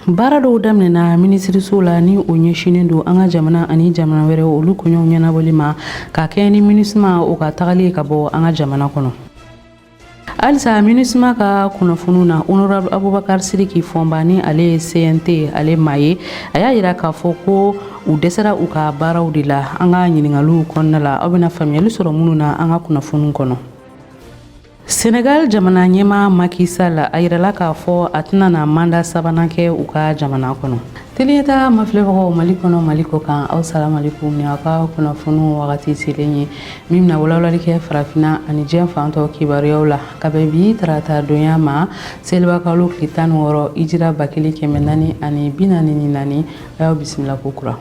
Baara dɔw daminɛna minisiriso la ni o ɲɛsinnen don an ka jamana ani jamana wɛrɛ olu kɔɲɔw ɲɛnabɔli ma ka kɛ ni MINUSMA o ka tagali ka bɔ an ka jamana kɔnɔ. Halisa MINUSMA ka kunnafoniw na Honorable Abubakar Sidiki Fɔnba ni ale ye CNT ale maa ye a y'a yira k'a fɔ ko u dɛsɛra u ka baaraw de la an ka ɲininkaliw kɔnɔna la aw bɛna faamuyali sɔrɔ minnu na an ka kunnafoniw kɔnɔ. Senegal jamana ɲɛmaa Macky Sall a yirala k'a fɔ a tɛna na manda sabanan kɛ u ka jamana kɔnɔ. Teliyata mafilɛbagaw Mali kɔnɔ Mali kɔ kan aw salamu alaikum ni aw ka kunnafoniw wagati selen ye min bɛna walawalali kɛ farafinna ani diɲɛ fan tɔw kibaruyaw la ka bɛn bi tarata donya ma seliba kalo tile 16 hijira 1444 a y'aw bisimila ko kura.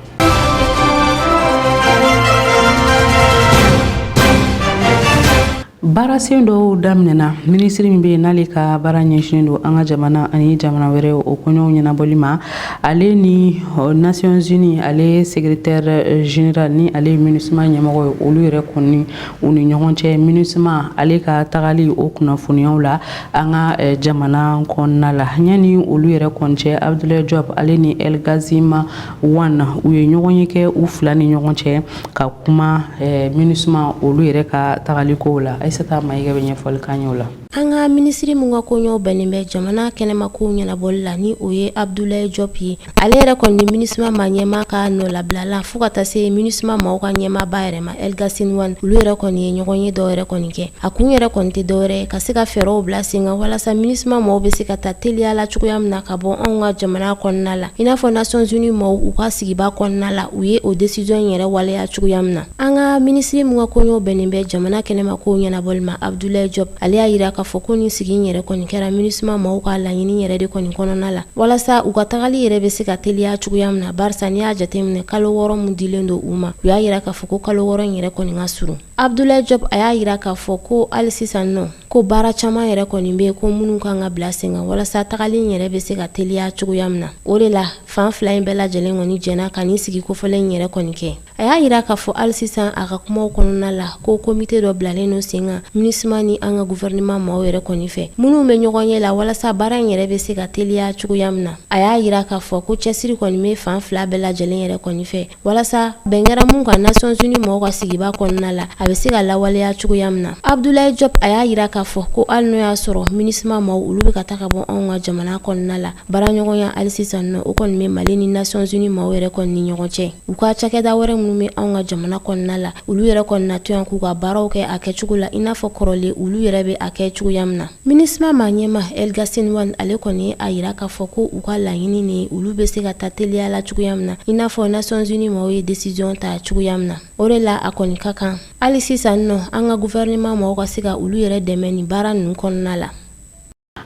Baarasen dɔw daminɛna minisiri min bɛ yen n'ale ka baara ɲɛsinnen don an ka jamana ani jamana wɛrɛ o kɔɲɔw ɲɛnabɔli ma ale ni Nations Unies ale secrétaire général ni ale MINUSMA ɲɛmɔgɔ ye olu yɛrɛ kɔni u ni ɲɔgɔn cɛ MINUSMA ale ka tagali o kunnafoniyaw la an ka jamana kɔnɔna la yanni olu yɛrɛ kɔni cɛ Abdoulaye Diop ale ni El Gazim Wane u ye ɲɔgɔn ye kɛ u fila ni ɲɔgɔn cɛ ka kuma MINUSMA olu yɛrɛ ka tagali kow la. Aïssata Maïga bɛ ɲɛfɔli k'an ye o la. An ka minisiri mun ka koɲɔw bɛnnen bɛ jamana kɛnɛmakow ɲɛnabɔli la ni o ye Abdoulaye Diop ye ale yɛrɛ kɔni ni MINUSMA ma ɲɛma ka nɔ labila la fo ka taa se MINUSMA maaw ka ɲɛma ba yɛrɛ ma El Gazim Wane olu yɛrɛ kɔni ye ɲɔgɔn ye dɔw yɛrɛ kɔni kɛ a kun yɛrɛ kɔni tɛ dɔwɛrɛ ka se ka fɛɛrɛw bila sen kan walasa MINUSMA maaw bɛ se ka taa teliya la cogoya min na ka bɔ anw ka jamana kɔnɔna la i n'a fɔ Nations Unies maaw u ka sigiba kɔnɔna la u ye o décision yɛrɛ waleya cogoya min na an ka minisiri mun ka koɲɔw bɛnnen bɛ jamana kɛnɛmakow ɲɛnabɔli ma Abdoulaye Diop ale y'a yira k'a fɔ ko ni sigi yɛrɛ kɔni kɛra MINUSMA maaw ka laɲini yɛrɛ de kɔni kɔnɔna la walasa u ka tagali yɛrɛ bɛ se ka teliya cogoya min na barisa n'i y'a jateminɛ kalo 6 mun dilen don u ma u y'a yira k'a fɔ ko kalo 6 in yɛrɛ kɔni ka surun Abdoulaye Diop a y'a yira k'a fɔ ko hali sisan nɔ ko baara caman yɛrɛ kɔni bɛ ko minnu kan ka bila sen kan walasa tagali yɛrɛ bɛ se ka teliya cogoya min na o de la fan fila in bɛɛ lajɛlen kɔni jɛna ka ni sigi kofɔlen yɛrɛ kɔni kɛ a y'a yira k'a fɔ hali sisan a ka kumaw kɔnɔna la ko komite dɔ bilalen no sen kan MINUSMA ni an ka gouvernement maaw yɛrɛ kɔni fɛ minnu bɛ ɲɔgɔn ye la walasa baara in yɛrɛ bɛ se ka teliya cogoya min na a y'a yira k'a fɔ ko cɛsiri kɔni bɛ fan fila bɛɛ lajɛlen yɛrɛ kɔni fɛ walasa bɛnkɛra mun ka Nations Unies maaw ka sigiba kɔnɔna la a bɛ se ka lawaleya cogoya min na Abdoulaye Diop a y'a yira k'a fɔ ko hali n'o y'a sɔrɔ MINUSMA maaw olu bɛ ka taa ka bɔ anw ka jamana kɔnɔna la baaraɲɔgɔnya hali sisan nɔ o kɔni bɛ Mali ni Nations Unies maaw yɛrɛ kɔni ni ɲɔgɔn cɛ u ka cakɛda wɛrɛ minnu bɛ anw ka jamana kɔnɔna la olu yɛrɛ kɔni na to yan k'u ka baaraw kɛ a kɛcogo la i n'a fɔ kɔrɔlen olu yɛrɛ bɛ a kɛ cogoya min na MINUSMA ma ɲɛma El Gazim Wane ale kɔni a yira k'a fɔ ko u ka laɲini ni olu bɛ se ka taa teliya la cogoya min na i n'a fɔ Nations Unies maaw ye décision ta cogoya min na o de la a kɔni ka kan hali sisan nɔ an ka gouvernement maaw ka se ka olu yɛrɛ dɛmɛ ni baara ninnu kɔnɔna la.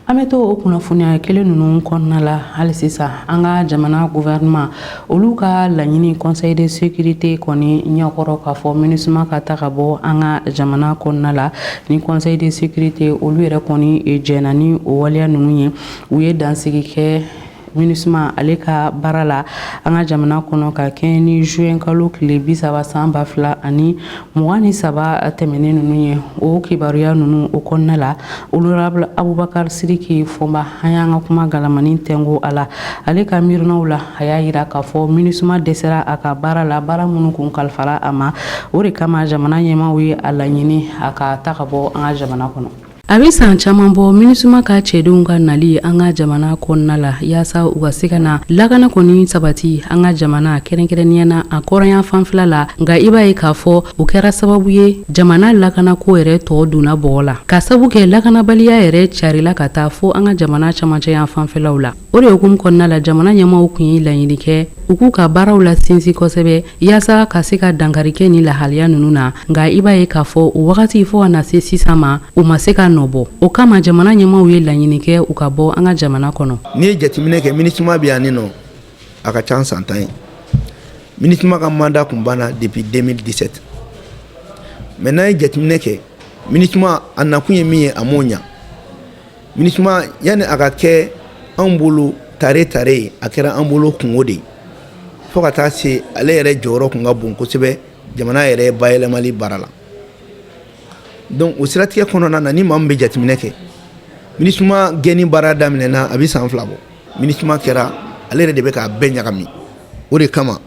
An bɛ to o kunnafoniya kelen ninnu kɔnɔna la hali sisan an ka jamana gouvernement olu ka laɲini conseil de sécurité kɔni ɲɛkɔrɔ k'a fɔ MINUSMA ka ta ka bɔ an ka jamana kɔnɔna la ni conseil de sécurité olu yɛrɛ kɔni jɛna ni o waleya ninnu ye u ye dansigi kɛ MINUSMA ale ka baara la an ka jamana kɔnɔ ka kɛ ni juin kalo tile 30 san 2023 tɛmɛnen ninnu ye o kibaruya ninnu o kɔnɔna la Honorable Abubakar Sidiki Fɔnba an y'an ka kuma galamani tɛngo a la ale ka miirinaw la a y'a yira k'a fɔ MINUSMA dɛsɛra a ka baara la baara minnu kun kalifara a ma o de kama jamana ɲɛmaaw ye a laɲini a ka ta ka bɔ an ka jamana kɔnɔ. A bɛ san caman bɔ MINUSMA ka cɛdenw ka nali an ka jamana kɔnɔna la yaasa u ka se ka na lakana kɔni sabati an ka jamana kɛrɛnkɛrɛnnenya na a kɔrɔnya fanfɛla la nka i b'a ye k'a fɔ o kɛra sababu ye jamana lakana ko yɛrɛ tɔ donna bɔgɔ la ka sabu kɛ lakanabaliya yɛrɛ carila ka taa fo an ka jamana camancɛ yan fanfɛlaw la o de hukumu kɔnɔna la jamana ɲɛmaaw kun ye laɲini kɛ u k'u ka baaraw la sinsin kosɛbɛ yaasa ka se ka dankari kɛ ni lahaliya ninnu na nka i b'a ye k'a fɔ o wagati fo ka na se sisan ma u ma se ka nɔbɔ o kama jamana ɲɛmaaw ye laɲini kɛ u ka bɔ an ka jamana kɔnɔ. N'i ye jateminɛ kɛ MINUSMA bɛ yan nɔ a ka ca san 10 ye MINUSMA ka mandat kun banna depuis 2017 mais n'an ye jateminɛ kɛ MINUSMA a nakun ye min ye a m'o ɲa MINUSMA yani a ka kɛ an bolo tare a kɛra an bolo kungo de fo ka taa se ale yɛrɛ jɔyɔrɔ kun ka bon kosɛbɛ jamana yɛrɛ bayɛlɛmali baara la donc o siratigɛ kɔnɔna na ni maa min bɛ jateminɛ kɛ MINUSMA gɛnni baara daminɛna a bɛ san 2 bɔ MINUSMA kɛra ale yɛrɛ de bɛ k'a bɛɛ ɲagami. O de kama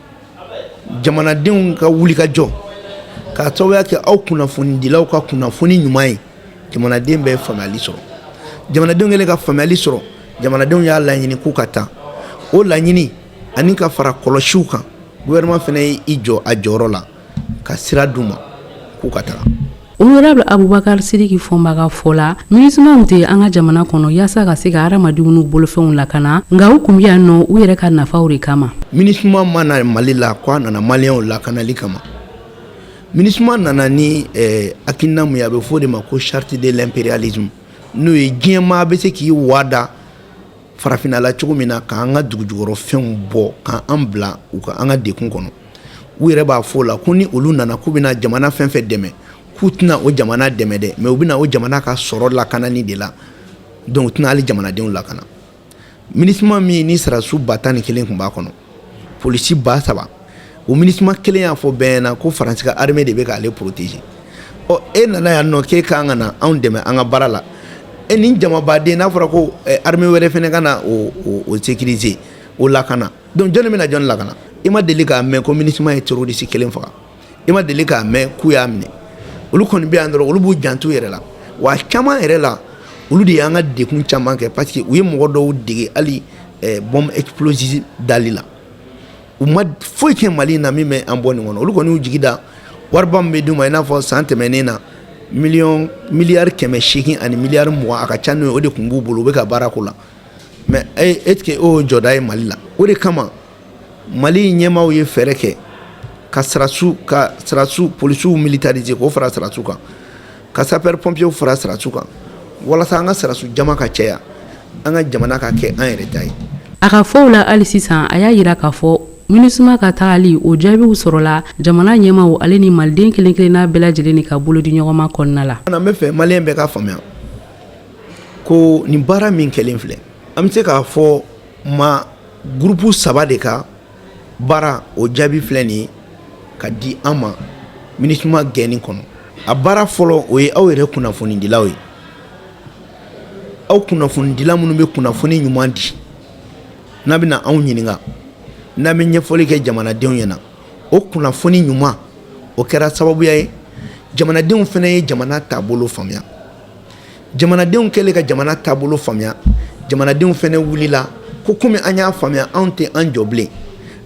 jamanadenw ka wulikajɔ k'a sababuya kɛ aw kunnafonidilaw ka kunnafoni ɲuman ye, jamanaden bɛ faamuyali sɔrɔ. Jamanadenw kɛlen ka faamuyali sɔrɔ, jamanadenw y'a laɲini k'u ka taa. O laɲini ani ka fara kɔlɔsiw kan, gouvernement fana y'i jɔ a jɔyɔrɔ la ka sira d'u ma k'u ka taa. Honorable Abubakar Sidiki Fɔnba fola ministre tɛ an ka jamana kɔnɔ yaasa ka se ka hadamadenw n'u bolofɛnw lakana nka u kun bɛ yan nɔ u yɛrɛ ka nafaw de kama. Ministre mana Mali la k'a nana maliyɛnw lakanali kama. Ministre nana ni hakilina mun ye a bɛ fɔ o de ma ko charte de l'impérialisme n'o ye diɲɛmaa bɛ se k'i wada farafinna la cogo min na k'an ka dugujukɔrɔ fɛnw bɔ k'an bila u ka an ka dekun kɔnɔ. U yɛrɛ b'a fɔ o la ko ni olu nana k'u bɛna jamana fɛn fɛn dɛmɛ k'u tɛna o jamana dɛmɛ dɛ, mais u bɛna o jamana ka sɔrɔ lakanani de la, donc u tɛna hali jamanadenw lakana. Ministre min ni sarasu 11,000 tun b'a kɔnɔ, polisi 3,000, o ministre kelen y'a fɔ bɛɛ ɲɛna ko Faransi ka armée de bɛ k'ale protéger. E nana yan nɔ k'e k'an ka na anw dɛmɛ an ka baara la, ni jamabaden n'a fɔra ko armée wɛrɛ fɛnɛ ka na o sécuriser o lakana, donc jɔnni bɛna jɔnni lakana? I ma deli k'a mɛn ko ministre ye terroriste kelen faga, i ma deli k'a mɛn k'u y'a minɛ. Olu kɔni bɛ yan dɔrɔn olu b'u janto yɛrɛ la, wa caman yɛrɛ la olu de y'an ka dekun caman kɛ parce que u ye mɔgɔ dɔw dege hali bombe explosive dali la. U ma foyi kɛ Mali na min bɛ an bɔ nin kɔnɔ. Olu kɔni y'u jigi da wariba min bɛ d'u ma i n'a fɔ san tɛmɛnen na miliyari 800 ani miliyari 20 a ka ca n'o ye, o de tun b'u bolo u bɛ ka baara k'o la, mais est-ce que o jɔda ye Mali la? O de kama Mali ɲɛmaaw ye fɛɛrɛ kɛ ka sarasu polisiw militariser k'o fara sarasu kan, ka sapeur pompiers fara sarasu kan, walasa an ka sarasu jama ka caya, an ka jamana ka kɛ an yɛrɛ ta ye. A ka fɔw la hali sisan a y'a yira k'a fɔ MINUSMA ka tagali o jaabiw sɔrɔla jamana ɲɛmaaw ale ni maliden kelen kelenna bɛɛ lajɛlen ni ka bolo di ɲɔgɔnma kɔnɔna la. An bɛ fɛ maliyɛn bɛɛ ka faamuya ko nin baara min kɛlen filɛ, an bɛ se k'a fɔ groupe 3 de ka baara o jaabi filɛ nin ye ka di an ma MINUSMA gɛnni kɔnɔ. A baara fɔlɔ o ye aw yɛrɛ kunnafonidilaw ye. Aw kunnafonidila minnu bɛ kunnafoni ɲuman di, n'a bɛna anw ɲininka, n'a bɛ ɲɛfɔli kɛ jamanadenw ɲɛna, o kunnafoni ɲuman o kɛra sababuya ye jamanadenw fana ye jamana taabolo faamuya. Jamanadenw kɛlen ka jamana taabolo faamuya, jamanadenw fana wulila ko komi an y'a faamuya anw tɛ an jɔ bilen.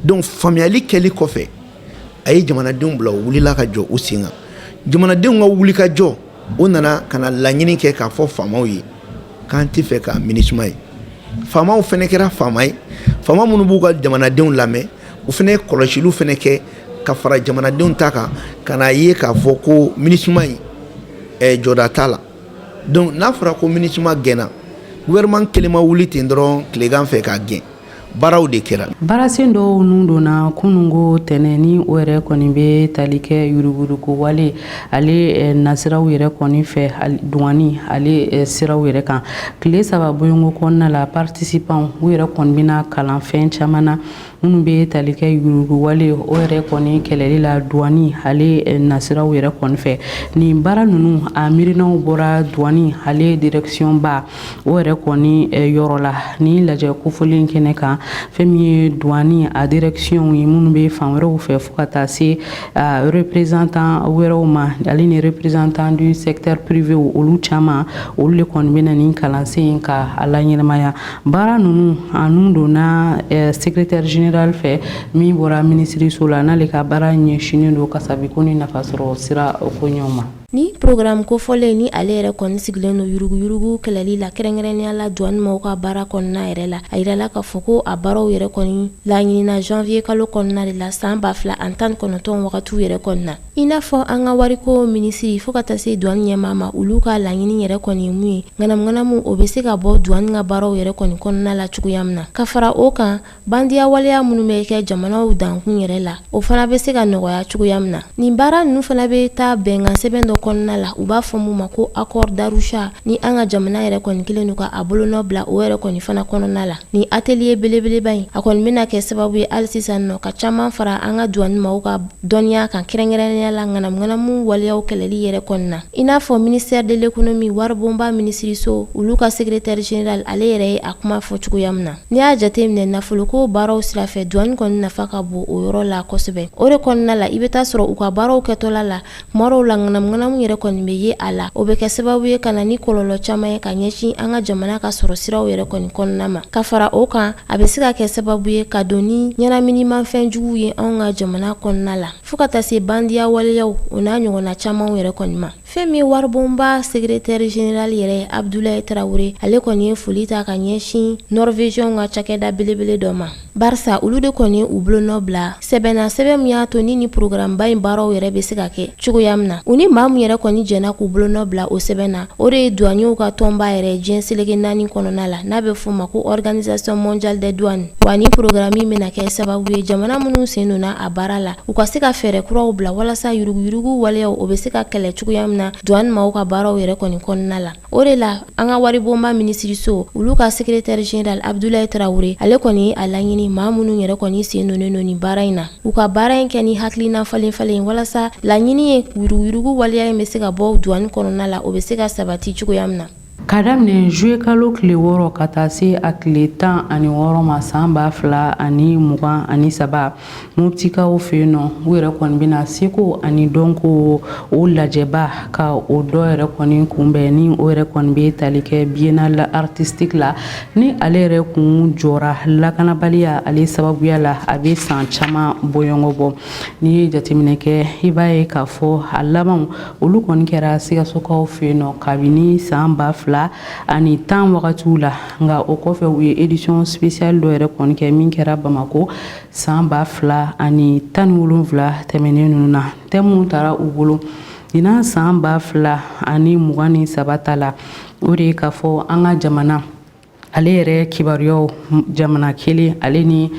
Donc faamuyali kɛli kɔfɛ a ye jamanadenw bila u wulila ka jɔ u sen kan. Jamanadenw ka wuli ka jɔ o nana ka na laɲini kɛ k'a fɔ faamaw ye k'an tɛ fɛ ka MINUSMA ye. Faamaw fana kɛra faama ye, faama minnu b'u ka jamanadenw lamɛn, u fana ye kɔlɔsiliw fana kɛ ka fara jamanadenw ta kan ka n'a ye k'a fɔ ko MINUSMA jɔda t'a la. Donc n'a fɔra ko MINUSMA gɛnna, gouvernement kelen ma wuli ten dɔrɔn tilegan fɛ k'a gɛn. Baaraw de kɛra. Baarasen dɔw nun donna kunungo tɛnɛ ni o yɛrɛ kɔni bɛ tali kɛ yuruguyurugu wale ale nasiraw yɛrɛ kɔni fɛ dungani ale siraw yɛrɛ kan. Tile 3 bɔɲɔgɔnko kɔnɔna la participants u yɛrɛ kɔni bɛna kalan fɛn caman na minnu bɛ tali kɛ yuruguyurugu wale o yɛrɛ kɔni kɛlɛli la douane ale nasiraw yɛrɛ kɔni fɛ. Nin baara ninnu a miirinaw bɔra douane ale direction ba o yɛrɛ kɔni yɔrɔ la ni lajɛ kofɔlen kɛnɛ kan fɛn min ye douane a direction ye minnu bɛ fan wɛrɛw fɛ fo ka taa se représentant wɛrɛw ma ale ni représentant du secteur privé olu caman olu de kɔni bɛna nin kalansen ka a laɲɛnamaya. Baara ninnu a nun donna secrétaire général fɛ min bɔra ministériso la n'ale ka baara ɲɛsinnen don kasabiko ni nafasɔrɔ sira o ko ɲɛw ma. Ni programme kofɔlen ni ale yɛrɛ kɔni sigilen no yuruguyurugu kɛlɛli la kɛrɛnkɛrɛnnenya la douane mɔgɔw ka baara kɔnɔna yɛrɛ la a yirala k'a fɔ ko a baaraw yɛrɛ kɔni laɲinina janvier kalo kɔnɔna de la san 2019 wagatiw yɛrɛ kɔnɔna. I n'a fɔ an ka wariko minisiri fo ka taa se douane ɲɛmaa ma olu ka laɲini yɛrɛ kɔni ye mun ye ŋanamuŋanamu o bɛ se ka bɔ douane ka baaraw yɛrɛ kɔni kɔnɔna la cogoya min na. Ka fara o kan bandiya waleya minnu bɛ kɛ jamanaw dankun yɛrɛ la o fana bɛ se ka nɔgɔya cogoya min na. Nin baara ninnu fana bɛ taa bɛnkan sɛbɛn dɔ kɔnɔna la u b'a fɔ mun ma ko accord d'Arusha ni an ka jamana yɛrɛ kɔni kelen do ka a bolonɔ bila o yɛrɛ kɔni fana kɔnɔna la ni atelier belebeleba in a kɔni bɛna kɛ sababu ye hali sisan nɔ ka caman fara an ka douane maaw ka dɔnniya kan kɛrɛnkɛrɛnnenya la ŋanamu waleyaw kɛlɛli yɛrɛ kɔni na i n'a fɔ ministère de l'économie waribonba minisiriso olu ka secrétaire général ale yɛrɛ ye a kuma fɔ cogoya min na ni y'a jateminɛ nafoloko baaraw sira fɛ douane kɔni nafa ka bon o yɔrɔ la kosɛbɛ o de kɔnɔna la i bɛ taa sɔrɔ u ka baaraw kɛtɔla la kuma dɔw la ŋanamu yɛrɛ kɔni bɛ ye a la o bɛ kɛ sababu ye ka na ni kɔlɔlɔ caman ye ka ɲɛsin an ka jamana ka sɔrɔ siraw yɛrɛ kɔni kɔnɔna ma ka fara o kan a bɛ se ka kɛ sababu ye ka don ni ɲɛnaminimafɛn juguw ye anw ka jamana kɔnɔna la fo ka taa se bandiya waleyaw o n'a ɲɔgɔnna camanw yɛrɛ kɔni ma fɛn min ye waribonba secrétaire général yɛrɛ Abdoulaye Traoré ale kɔni ye foli ta ka ɲɛsin Norvégiens ka cakɛda belebele dɔ ma barisa olu de kɔni u bolonɔ bila sɛbɛnna sɛbɛn min y'a to ni programme ba in baaraw yɛrɛ bɛ se ka kɛ cogoya min na u ni maa min yɛrɛ kɔni jɛna k'u bolonɔ bila o sɛbɛn na o de ye douaniers ka tɔnba yɛrɛ diɲɛ seleke 4 kɔnɔna la n'a bɛ fɔ ma ko Organisation mondiale des douanes wa ni programme in bɛna kɛ sababu ye jamana minnu sen donna a baara la u ka se ka fɛɛrɛ kuraw bila walasa yuruguyurugu waleyaw o bɛ se ka kɛlɛ cogoya min na douane maaw ka baaraw yɛrɛ kɔni kɔnɔna la o de la an ka waribonba minisiriso olu ka secrétaire général Abdoulaye Traoré ale kɔni ye a laɲini maa minnu yɛrɛ kɔni sen donnen don ni baara in na u ka baara in kɛ ni hakilina falen walasa laɲini ye yuruguyurugu waleya in bɛ se ka bɔ douane kɔnɔna la o bɛ se ka sabati cogoya min na ka daminɛ juillet kalo tile 6 ka taa se a tile 16 ma san 2023 moptikaw fɛ yen nɔ u yɛrɛ kɔni bɛna seko ani dɔnko o lajɛba ka o dɔ yɛrɛ kɔni kunbɛn ni o yɛrɛ kɔni bɛ tali kɛ biennale artistique la ni ale yɛrɛ kun jɔra lakanabaliya ale sababuya la a bɛ san caman bɔyɔngɔ bɔ ni ye jateminɛ kɛ i b'a ye k'a fɔ a laban olu kɔni kɛra Sikasokaw fɛ yen nɔ kabini san 2010 wagatiw la nga o kɔfɛ u ye édition spéciale dɔ yɛrɛ kɔni kɛ min kɛra Bamako san 2017 tɛmɛnen ninnu na thème taara u bolo ɲinan san 2023 ta la o de ye k'a fɔ an ka jamana ale yɛrɛ kibaruyaw jamana kelen ale ni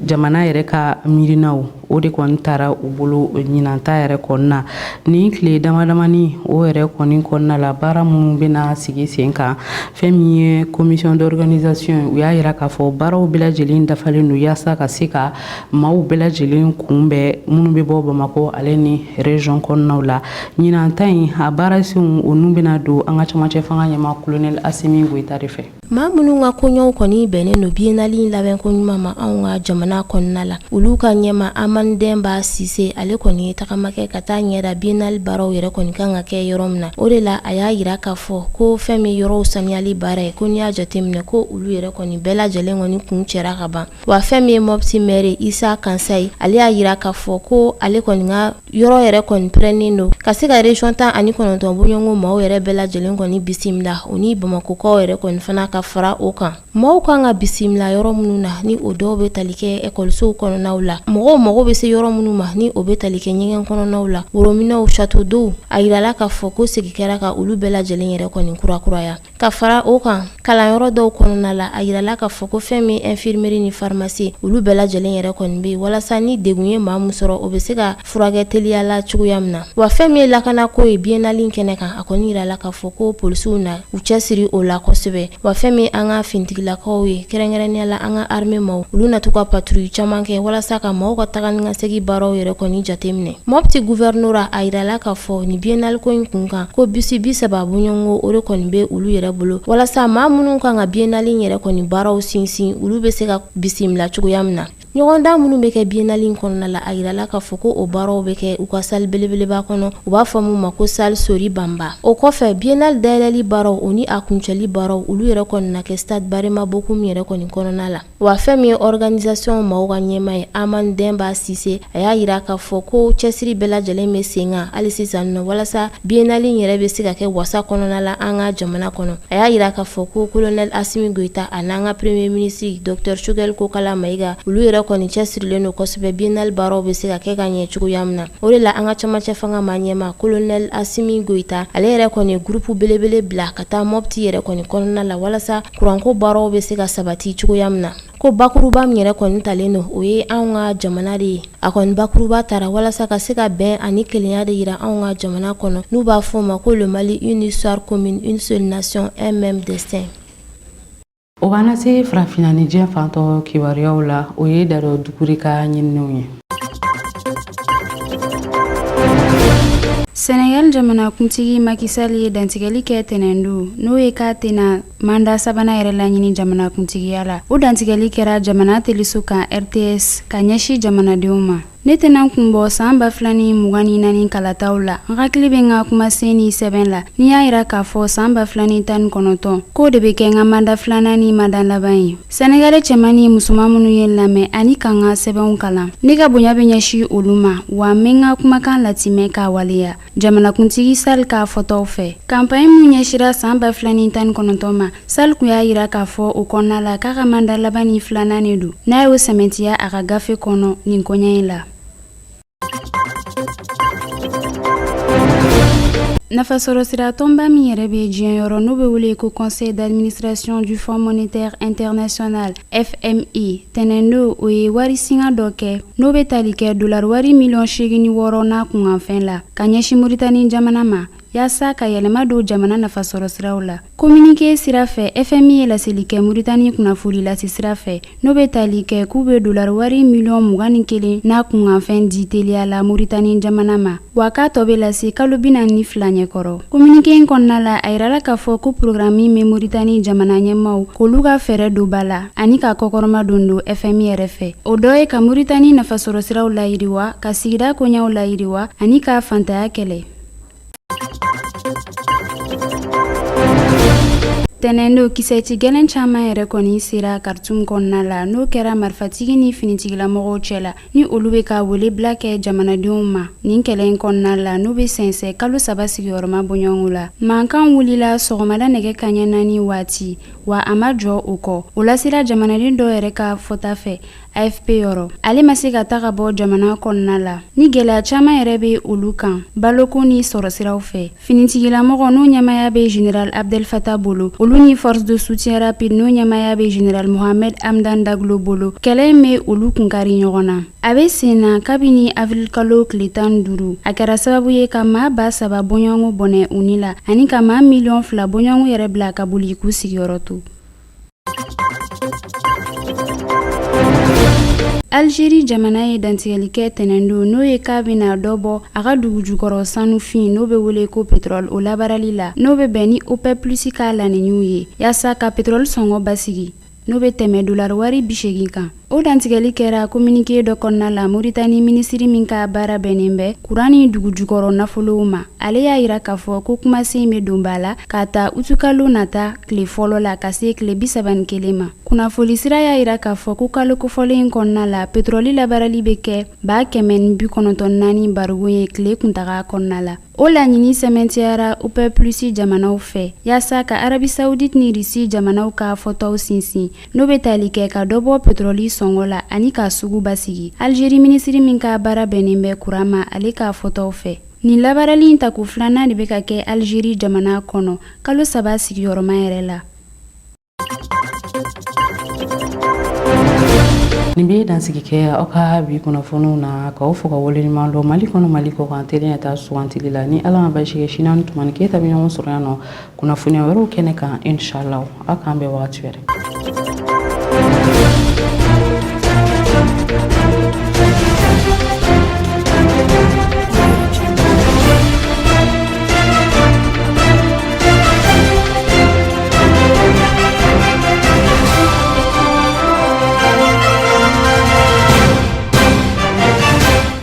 jamana yɛrɛ ka miirinaw o de kɔni taara u bolo ɲinanta yɛrɛ kɔnɔna ni tile damadamani o yɛrɛ kɔni kɔnɔna la baara minnu bɛna sigi sen kan fɛn min ye commission d'organisation u y'a yira k'a fɔ baaraw bɛɛ lajɛlen dafalen don yaasa ka se ka maaw bɛɛ lajɛlen kunbɛn minnu bɛ bɔ Bamako ale ni région kɔnɔnaw la ɲinanta in a baarasenw o nu bɛna don an ka camancɛ fanga ɲɛma colonel Asimi Goyita de fɛ maa minnu ka koɲɛw kɔni bɛnnen don biennale in labɛn ko ɲuman ma anw ka jamana kɔnɔna la olu ka ɲɛma Amani Demba Sise ale kɔni ye tagamakɛ ka taa ɲɛda biennale baaraw yɛrɛ kɔni kan ka kɛ yɔrɔ min na o de la a y'a yira k'a fɔ ko fɛn min yɔrɔw saniyali baara ye ko n'i y'a jateminɛ ko olu yɛrɛ kɔni bɛɛ lajɛlen kɔni kun cɛra ka ban wa fɛn min ye Mopti maire Isa Kansayi ale y'a yira k'a fɔ ko ale kɔni ka yɔrɔ yɛrɛ kɔni pɛrɛnnen don ka se ka région 19 bɔɲɔgɔnko maaw yɛrɛ bɛɛ lajɛlen kɔni bisimila o ni Bamakokaw yɛrɛ kɔni fana ka fara o kan maaw kan ka bisimila yɔrɔ minnu na ni o dɔw bɛ tali kɛ écolesow kɔnɔnaw la mɔgɔw bɛ se yɔrɔ minnu ma ni o bɛ tali kɛ ɲɛgɛn kɔnɔnaw la worominaw château d'eau a yirala k'a fɔ ko segi kɛra ka olu bɛɛ lajɛlen yɛrɛ kɔni kurakuraya ka fara o kan kalanyɔrɔ dɔw kɔnɔna la a yirala k'a fɔ ko fɛn min infirmerie ni pharmacie olu bɛɛ lajɛlen yɛrɛ kɔni bɛ walasa ni degun ye maa mun sɔrɔ o bɛ se ka furakɛ teliya la cogoya min na wa fɛn min ye lakanako ye biennale kɛnɛ kan a kɔni yirala k'a fɔ ko polisiw na u cɛsiri o la kosɛbɛ wa fɛn min an ka fintigilakaw ye kɛrɛnkɛrɛnnenya la an ka armée maaw olu na to ka patrouille caman kɛ walasa ka maaw ka taga ni ka segi baaraw yɛrɛ kɔni jateminɛ Mopti gouverneur a yirala k'a fɔ ni biennale ko in kun kan ko bisi 30 bɔɲɔgɔnko o de kɔni bɛ olu yɛrɛ bolo walasa maa minnu kan ka biennale yɛrɛ kɔni baaraw sinsin olu bɛ se ka bisimila cogoya min na ɲɔgɔndan minnu bɛ kɛ biennale kɔnɔna la a yirala k'a fɔ ko o baaraw bɛ kɛ u ka salle belebeleba kɔnɔ u b'a fɔ mun ma ko salle Sori Bamba o kɔfɛ biennale dayɛlɛli baaraw o ni a kuncɛli baaraw olu yɛrɛ kɔni na kɛ stade Barema Bokum yɛrɛ kɔni kɔnɔna la wa fɛn min ye organisation maaw ka ɲɛma ye Amani Demba Sise a y'a yira k'a fɔ ko cɛsiri bɛɛ lajɛlen bɛ sen kan hali sisan nɔ walasa biennale yɛrɛ bɛ se ka kɛ wasa kɔnɔna la an ka jamana kɔnɔ a y'a yira k'a fɔ ko colonel Asimi Goyita a n'an ka premier ministre Dr Choguel Kokala Mayiga olu yɛrɛ kɔni cɛsirilen don kosɛbɛ biennale baaraw bɛ se ka kɛ ka ɲɛ cogoya min na o de la an ka camancɛ fanga ma ɲɛma colonel Asimi Goyita ale yɛrɛ kɔni ye groupe belebele bila ka taa Mopti yɛrɛ kɔni kɔnɔna la walasa kuranko baaraw bɛ se ka sabati cogoya min na ko bakuruba min yɛrɛ kɔni talen no o ye anw ka jamana de ye. A kɔni bakuruba tara walasa ka se ka bɛn ani kelenya de yira anw ka jamana kɔnɔ n'u b'a fɔ ma ko le Mali une histoire commune, une seule nation, un même destin. O b'an lase farafinna ni diɲɛ fantɔ kibaruyaw la o ye Dado Dukure ka ɲininiw ye. Senegal jamana kuntigi Macky Sall ye dantigɛli kɛ tɛnɛndo n'o ye k'a tɛna manda sabana yɛrɛ laɲini jamana kuntigiya la. O dantigɛli kɛra jamana teliso kan RTS ka ɲɛsi jamanadenw ma. Ne tɛna kun bɔ san 2024 kalataw la. N hakili bɛ n ka kumasen ni sɛbɛn la. Ni y'a yira k'a fɔ san 2019 k'o de bɛ kɛ n ka manda filanan ni manda laban ye. Senegalais cɛman ni musoman minnu ye lamɛn ani ka n ka sɛbɛnw kalan. Ne ka bonya bɛ ɲɛsi olu ma wa n bɛ n ka kumakan latimɛ k'a waleya. Jamanakuntigi Sall k'a fɔtɔw fɛ. Campagne min ɲɛsira san 2019 ma, Sall kun y'a yira k'a fɔ o kɔnɔna la k'a ka manda laban ni filanan de don. N'a y'o sɛmɛntiya a ka gafe kɔnɔ nin koɲɛ in la. Nafasɔrɔ sira tɔnba min yɛrɛ bɛ diɲɛ yɔrɔ n'o bɛ wele ko Conseil d'administration du Fonds monétaire international FMI tɛnɛndo o ye wari singa dɔ kɛ n'o bɛ tali kɛ $86 miliyɔn n'a kunkanfɛn la ka ɲɛsin Mauritanie jamana ma yaasa ka yɛlɛma don jamana nafasɔrɔ siraw la. Communiqué sira fɛ FMI ye laseli kɛ Mauritanie kunnafoni lase sira fɛ n'o bɛ tali kɛ k'u bɛ $21 miliyɔn n'a kunkanfɛn di teliya la Mauritanie jamana ma wa k'a tɔ bɛ lase kalo 42 ɲɛkɔrɔ. Communiqué in kɔnɔna la a yirala k'a fɔ ko programme min bɛ Mauritanie jamana ɲɛmaaw k'olu ka fɛɛrɛ don ba la ani ka kɔkɔrɔma don FMI yɛrɛ fɛ. O dɔ ye ka Mauritanie nafasɔrɔ siraw layiriwa, ka sigida koɲɛw layiriwa ani ka fantanya kɛlɛ. Tɛnɛndo kisɛci gɛlɛn caman yɛrɛ kɔni sera Khartoum kɔnɔna la n'o kɛra marifatigi ni finitigilamɔgɔw cɛ la ni olu bɛ ka wele bila kɛ jamanadenw ma. Nin kɛlɛ in kɔnɔna la n'u bɛ sɛnsɛn kalo 3 sigiyɔrɔma bɔɲɔgɔnko la. Mankan wulila sɔgɔmada nɛgɛ kanɲɛ 4 waati wa a ma jɔ o kɔ. O la sera jamanaden dɔ yɛrɛ ka fɔta fɛ AFP yɔrɔ. Ale ma se ka taga bɔ jamana kɔnɔna la. Ni gɛlɛya caman yɛrɛ bɛ olu kan baloko ni sɔrɔ siraw fɛ. Finitigilamɔgɔ n'o ɲɛmaya bɛ Général Abdel Fattah bolo. Olu ni force de soutien rapide n'o ɲɛmaya bɛ Général Mohamed Hamdan Daglo bolo. Kɛlɛ in bɛ olu kunkari ɲɔgɔn na. A bɛ sen na kabini avril kalo tile 15. A kɛra sababu ye ka maa 3,000 bɔɲɔgɔnko bɔnɛ u ni la ani ka maa 2 miliyɔn bɔɲɔgɔnko yɛrɛ bila ka boli k'u sigiyɔrɔ to. Algérie jamana ye dantigɛli kɛ tɛnɛndo n'o ye k'a bɛna dɔ bɔ a ka dugu jukɔrɔ sanufin n'o bɛ wele ko pétrole o labarali la n'o bɛ bɛn ni OPEP+ ka laɲiniw ye yaasa ka pétrole sɔngɔ basigi n'o bɛ tɛmɛ $80 kan. O dantigɛli kɛra communiqué dɔ kɔnɔna la Mauritanie ministiri min ka baara bɛnnen bɛ kuran ni dugu jukɔrɔ nafolow ma. Ale y'a yira k'a fɔ ko kumasen bɛ don ba la k'a ta utukalo nata tile fɔlɔ la ka se tile 31 ma. Kunnafoni sira y'a yira k'a fɔ ko kalo kofɔlen in kɔnɔna la pétrole labarali bɛ kɛ 194 barigon ye tile kuntaga kɔnɔna la. O laɲini sɛmɛntiyara OPEP+ jamanaw fɛ yaasa ka Arabie Saoudite ni Russie jamanaw ka fɔtaw sinsin n'o bɛ tali kɛ ka dɔ bɔ pétrole sɔngɔ la ani ka sugu basigi. Algérie ministiri min ka baara bɛnnen bɛ kuran ma ale ka fɔtaw fɛ. Nin labarali in tako filanan de bɛ ka kɛ Algérie jamana kɔnɔ kalo 3 sigiyɔrɔma yɛrɛ la. Nin bɛ dansigi kɛ aw ka bi kunnafoniw na k'aw fo ka waleɲuman dɔn Mali kɔnɔ Mali kɔ kan teliya ta sugantili la ni Ala ma basi kɛ sini ani tumani Keyita bɛ ɲɔgɔn sɔrɔ yan nɔ kunnafoniya wɛrɛw kɛnɛ kan inshallah aw k'an bɛn wagati wɛrɛ.